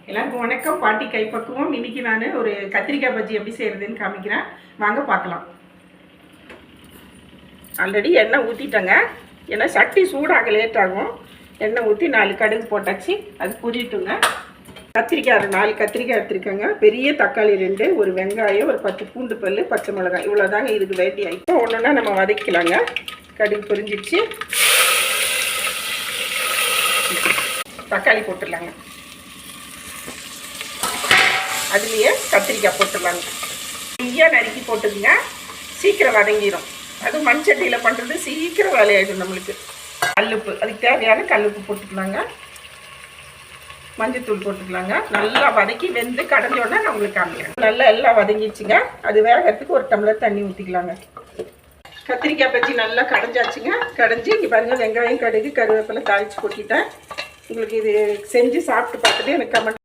எல்லாருக்கும் வணக்கம். பாட்டி கைப்பக்குவம். இன்னைக்கு நான் ஒரு கத்திரிக்காய் பஜ்ஜி எப்படி செய்யறதுன்னு காமிக்கிறேன். வாங்க பார்க்கலாம். ஆல்ரெடி எண்ணெய் ஊற்றிட்டேங்க. ஏன்னா சட்டி சூடாக லேட் ஆகும். எண்ணெய் ஊற்றி 4 கடுகு போட்டாச்சு. அது புரிட்டுங்க. கத்திரிக்காய் 4 கத்திரிக்காய் எடுத்துருக்கேங்க. பெரிய தக்காளி 2, ஒரு வெங்காயம், ஒரு 10 பூண்டு பல், பச்சை மிளகாய், இவ்வளோதாங்க இதுக்கு வேண்டிய ஐட்டம். ஒன்றுன்னா நம்ம வதக்கிக்கலாங்க. கடுகு புரிஞ்சிச்சு. தக்காளி போட்டுடலாங்க. அதுலேயே கத்திரிக்காய் போட்டுடலாங்க. நெய்யாக நறுக்கி போட்டுக்குங்க. சீக்கிரம் வதங்கிடும். அதுவும் மண் சட்டியில் பண்ணுறது சீக்கிரம் வேலையாயிடும் நம்மளுக்கு. கல்லுப்பு, அதுக்கு தேவையான கல்லுப்பு போட்டுக்கலாங்க. மஞ்சத்தூள் போட்டுக்கலாங்க. நல்லா வதக்கி வெந்து கடைஞ்சோன்னா நான் உங்களுக்கு காமிக்கிறேன். நல்லா எல்லாம் வதங்கிடுச்சுங்க. அது வேகிறதுக்கு ஒரு டம்ளர் தண்ணி ஊற்றிக்கலாங்க. கத்திரிக்காய் பஜ்ஜி நல்லா கடைஞ்சாச்சுங்க. கடைஞ்சி இங்கே பாருங்கள், வெங்காயம், கடுகு, கருவேப்பிலை தாளித்து கொட்டிட்டேன். உங்களுக்கு இது செஞ்சு சாப்பிட்டு பார்த்துட்டு எனக்கு கமெண்ட்